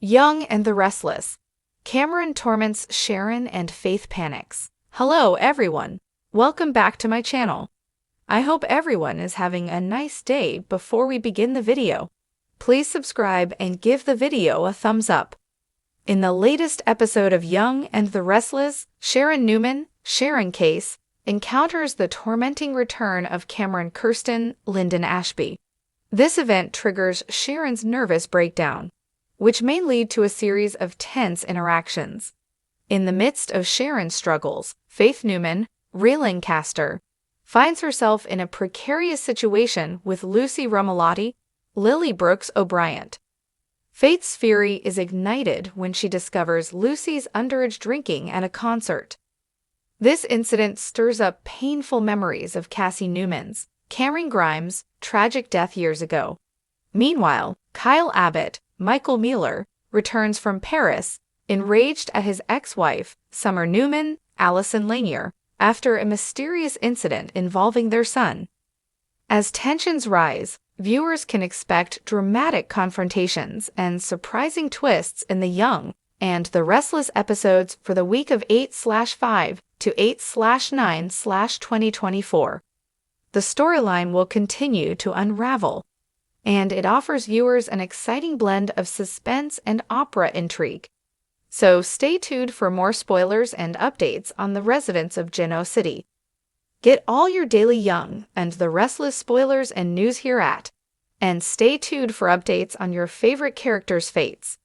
Young and the Restless. Cameron torments Sharon and Faith panics. Hello, everyone. Welcome back to my channel. I hope everyone is having a nice day. Before we begin the video, please subscribe and give the video a thumbs up. In the latest episode of Young and the Restless, Sharon Newman, Sharon Case, encounters the tormenting return of Cameron Kirsten Lyndon Ashby. This event triggers Sharon's nervous breakdown, which may lead to a series of tense interactions. In the midst of Sharon's struggles, Faith Newman, Ray Lancaster, finds herself in a precarious situation with Lucy Romalotti, Lily Brooks O'Brien. Faith's fury is ignited when she discovers Lucy's underage drinking at a concert. This incident stirs up painful memories of Cassie Newman's, Cameron Grimes' tragic death years ago. Meanwhile, Kyle Abbott, Michael Mueller, returns from Paris, enraged at his ex-wife, Summer Newman, Allison Lanier, after a mysterious incident involving their son. As tensions rise, viewers can expect dramatic confrontations and surprising twists in the Young and the Restless episodes for the week of 8/5 to 8/9/2024. The storyline will continue to unravel, and it offers viewers an exciting blend of suspense and opera intrigue. So stay tuned for more spoilers and updates on the residents of Genoa City. Get all your daily Young and the Restless spoilers and news here and stay tuned for updates on your favorite characters' fates.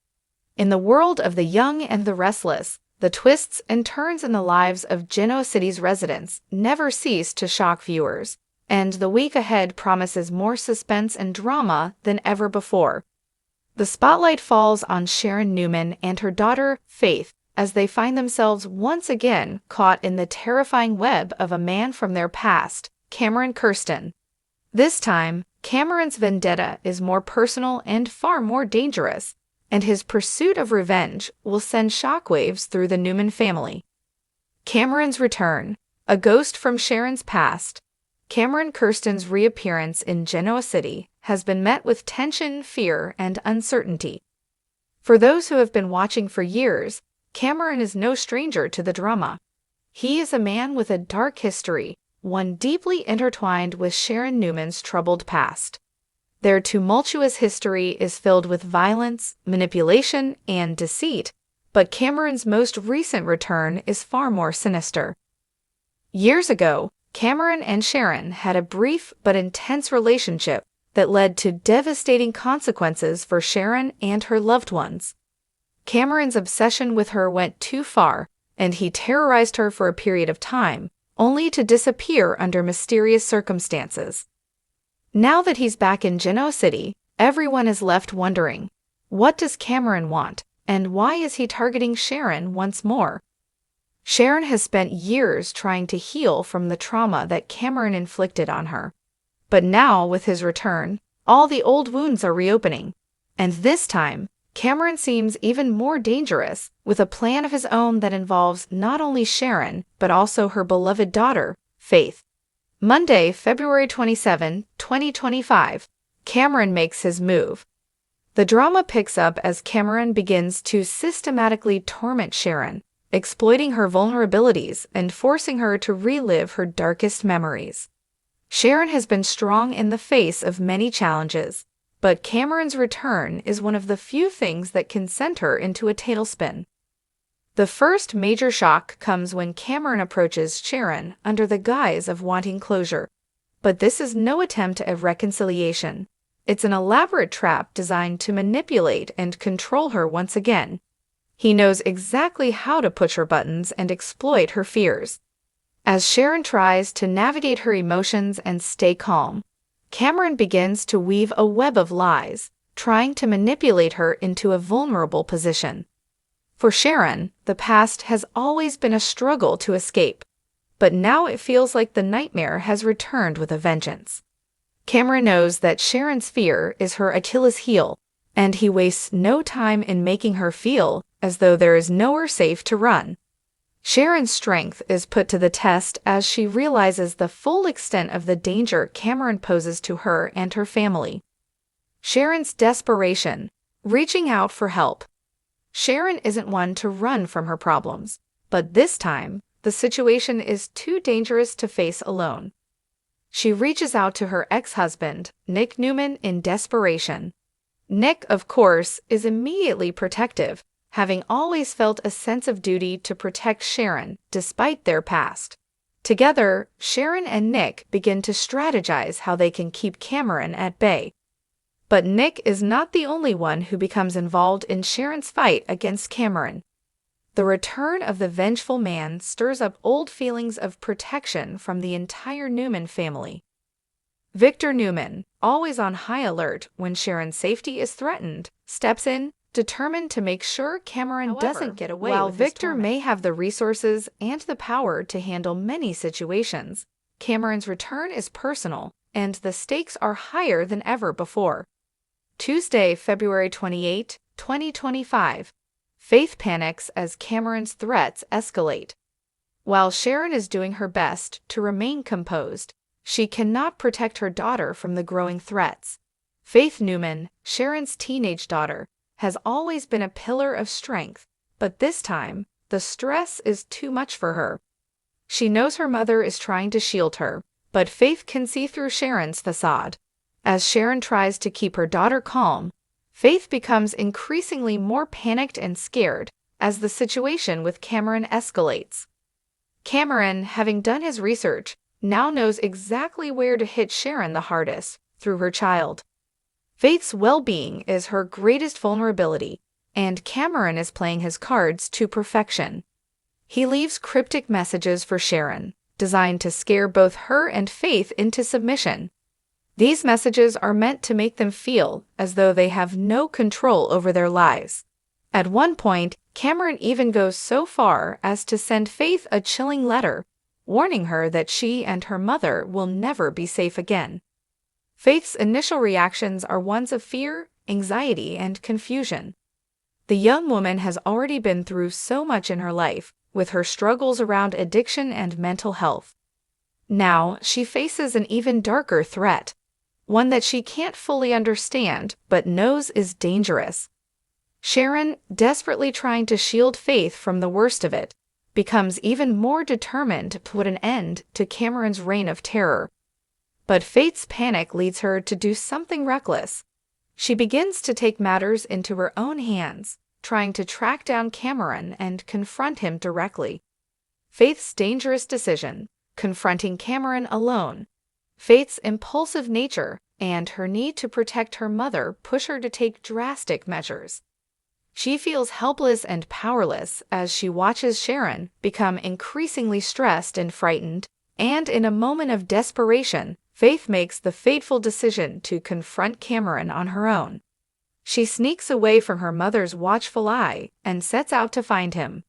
In the world of the Young and the Restless, the twists and turns in the lives of Genoa City's residents never cease to shock viewers, and the week ahead promises more suspense and drama than ever before. The spotlight falls on Sharon Newman and her daughter, Faith, as they find themselves once again caught in the terrifying web of a man from their past, Cameron Kirsten. This time, Cameron's vendetta is more personal and far more dangerous, and his pursuit of revenge will send shockwaves through the Newman family. Cameron's return, a ghost from Sharon's past. Cameron Kirsten's reappearance in Genoa City has been met with tension, fear, and uncertainty. For those who have been watching for years, Cameron is no stranger to the drama. He is a man with a dark history, one deeply intertwined with Sharon Newman's troubled past. Their tumultuous history is filled with violence, manipulation, and deceit, but Cameron's most recent return is far more sinister. Years ago, Cameron and Sharon had a brief but intense relationship that led to devastating consequences for Sharon and her loved ones. Cameron's obsession with her went too far, and he terrorized her for a period of time, only to disappear under mysterious circumstances. Now that he's back in Genoa City, everyone is left wondering, what does Cameron want, and why is he targeting Sharon once more? Sharon has spent years trying to heal from the trauma that Cameron inflicted on her. But now, with his return, all the old wounds are reopening. And this time, Cameron seems even more dangerous, with a plan of his own that involves not only Sharon, but also her beloved daughter, Faith. Monday, February 27, 2025, Cameron makes his move. The drama picks up as Cameron begins to systematically torment Sharon, exploiting her vulnerabilities and forcing her to relive her darkest memories. Sharon has been strong in the face of many challenges, but Cameron's return is one of the few things that can send her into a tailspin. The first major shock comes when Cameron approaches Sharon under the guise of wanting closure. But this is no attempt at reconciliation. It's an elaborate trap designed to manipulate and control her once again. He knows exactly how to push her buttons and exploit her fears. As Sharon tries to navigate her emotions and stay calm, Cameron begins to weave a web of lies, trying to manipulate her into a vulnerable position. For Sharon, the past has always been a struggle to escape, but now it feels like the nightmare has returned with a vengeance. Cameron knows that Sharon's fear is her Achilles heel, and he wastes no time in making her feel as though there is nowhere safe to run. Sharon's strength is put to the test as she realizes the full extent of the danger Cameron poses to her and her family. Sharon's desperation, reaching out for help, Sharon isn't one to run from her problems, but this time, the situation is too dangerous to face alone. She reaches out to her ex-husband, Nick Newman, in desperation. Nick, of course, is immediately protective, having always felt a sense of duty to protect Sharon despite their past. Together, Sharon and Nick begin to strategize how they can keep Cameron at bay. But Nick is not the only one who becomes involved in Sharon's fight against Cameron. The return of the vengeful man stirs up old feelings of protection from the entire Newman family. Victor Newman, always on high alert when Sharon's safety is threatened, steps in, determined to make sure Cameron doesn't get away. While Victor may have the resources and the power to handle many situations, Cameron's return is personal, and the stakes are higher than ever before. Tuesday, February 28, 2025. Faith panics as Cameron's threats escalate. While Sharon is doing her best to remain composed, she cannot protect her daughter from the growing threats. Faith Newman, Sharon's teenage daughter, has always been a pillar of strength, but this time, the stress is too much for her. She knows her mother is trying to shield her, but Faith can see through Sharon's facade. As Sharon tries to keep her daughter calm, Faith becomes increasingly more panicked and scared as the situation with Cameron escalates. Cameron, having done his research, now knows exactly where to hit Sharon the hardest, through her child. Faith's well-being is her greatest vulnerability, and Cameron is playing his cards to perfection. He leaves cryptic messages for Sharon, designed to scare both her and Faith into submission. These messages are meant to make them feel as though they have no control over their lives. At one point, Cameron even goes so far as to send Faith a chilling letter, warning her that she and her mother will never be safe again. Faith's initial reactions are ones of fear, anxiety, and confusion. The young woman has already been through so much in her life, with her struggles around addiction and mental health. Now, she faces an even darker threat, one that she can't fully understand but knows is dangerous. Sharon, desperately trying to shield Faith from the worst of it, becomes even more determined to put an end to Cameron's reign of terror. But Faith's panic leads her to do something reckless. She begins to take matters into her own hands, trying to track down Cameron and confront him directly. Faith's dangerous decision, confronting Cameron alone, Faith's impulsive nature, and her need to protect her mother push her to take drastic measures. She feels helpless and powerless as she watches Sharon become increasingly stressed and frightened, and in a moment of desperation, Faith makes the fateful decision to confront Cameron on her own. She sneaks away from her mother's watchful eye and sets out to find him.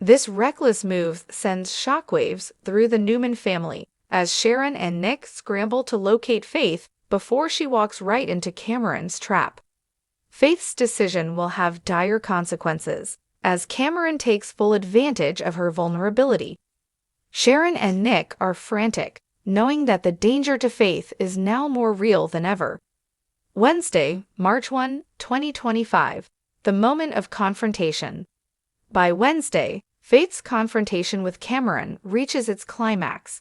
This reckless move sends shockwaves through the Newman family, as Sharon and Nick scramble to locate Faith before she walks right into Cameron's trap. Faith's decision will have dire consequences, as Cameron takes full advantage of her vulnerability. Sharon and Nick are frantic, knowing that the danger to Faith is now more real than ever. Wednesday, March 1, 2025, the moment of confrontation. By Wednesday, Faith's confrontation with Cameron reaches its climax.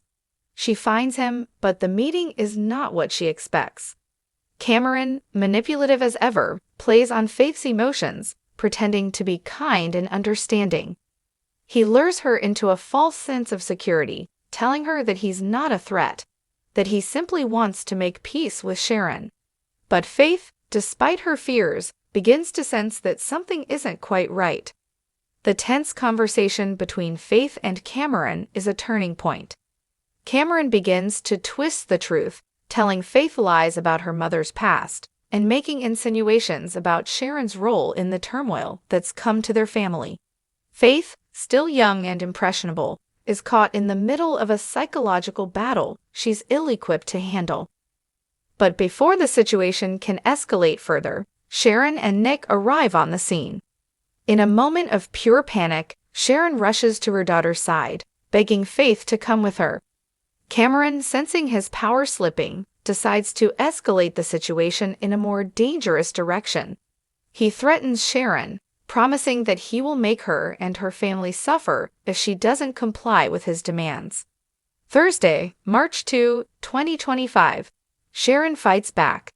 She finds him, but the meeting is not what she expects. Cameron, manipulative as ever, plays on Faith's emotions, pretending to be kind and understanding. He lures her into a false sense of security, telling her that he's not a threat, that he simply wants to make peace with Sharon. But Faith, despite her fears, begins to sense that something isn't quite right. The tense conversation between Faith and Cameron is a turning point. Cameron begins to twist the truth, telling Faith lies about her mother's past, and making insinuations about Sharon's role in the turmoil that's come to their family. Faith, still young and impressionable, is caught in the middle of a psychological battle she's ill-equipped to handle. But before the situation can escalate further, Sharon and Nick arrive on the scene. In a moment of pure panic, Sharon rushes to her daughter's side, begging Faith to come with her. Cameron, sensing his power slipping, decides to escalate the situation in a more dangerous direction. He threatens Sharon, promising that he will make her and her family suffer if she doesn't comply with his demands. Thursday, March 2, 2025. Sharon fights back.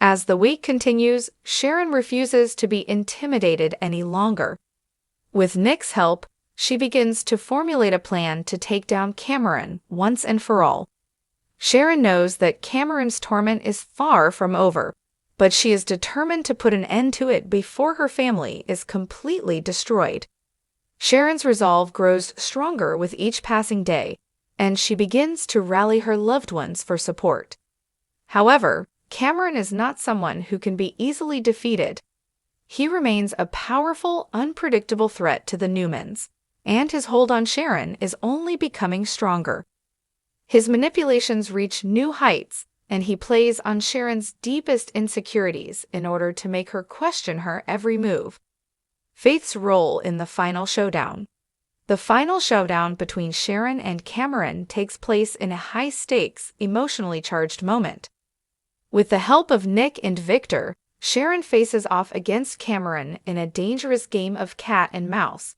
As the week continues, Sharon refuses to be intimidated any longer. With Nick's help, she begins to formulate a plan to take down Cameron once and for all. Sharon knows that Cameron's torment is far from over, but she is determined to put an end to it before her family is completely destroyed. Sharon's resolve grows stronger with each passing day, and she begins to rally her loved ones for support. However, Cameron is not someone who can be easily defeated. He remains a powerful, unpredictable threat to the Newmans, and his hold on Sharon is only becoming stronger. His manipulations reach new heights, and he plays on Sharon's deepest insecurities in order to make her question her every move. Faith's role in the final showdown. The final showdown between Sharon and Cameron takes place in a high-stakes, emotionally charged moment. With the help of Nick and Victor, Sharon faces off against Cameron in a dangerous game of cat and mouse.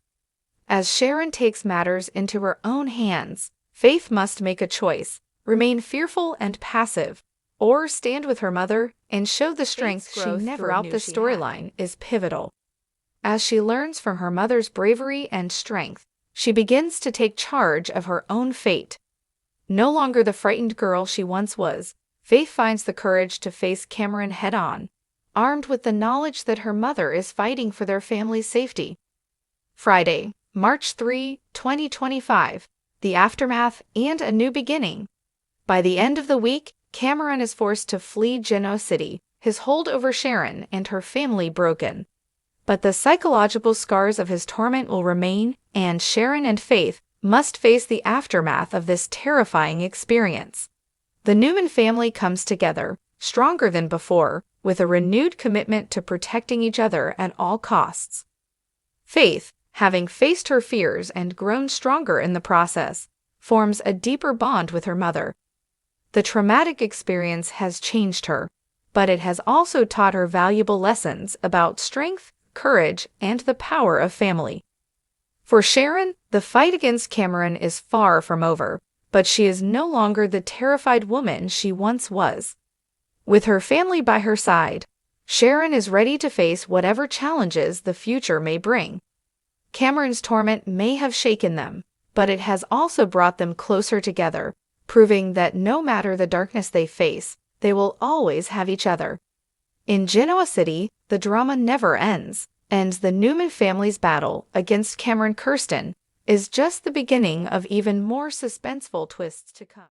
As Sharon takes matters into her own hands, Faith must make a choice: remain fearful and passive, or stand with her mother and show the strength she never throughout the storyline is pivotal. As she learns from her mother's bravery and strength, she begins to take charge of her own fate. No longer the frightened girl she once was, Faith finds the courage to face Cameron head-on, armed with the knowledge that her mother is fighting for their family's safety. Friday, March 3, 2025. The aftermath and a new beginning. By the end of the week, Cameron is forced to flee Genoa City, his hold over Sharon and her family broken. But the psychological scars of his torment will remain, and Sharon and Faith must face the aftermath of this terrifying experience. The Newman family comes together, stronger than before, with a renewed commitment to protecting each other at all costs. Faith, having faced her fears and grown stronger in the process, forms a deeper bond with her mother. The traumatic experience has changed her, but it has also taught her valuable lessons about strength, courage, and the power of family. For Sharon, the fight against Cameron is far from over, but she is no longer the terrified woman she once was. With her family by her side, Sharon is ready to face whatever challenges the future may bring. Cameron's torment may have shaken them, but it has also brought them closer together, proving that no matter the darkness they face, they will always have each other. In Genoa City, the drama never ends, and the Newman family's battle against Cameron Kirsten is just the beginning of even more suspenseful twists to come.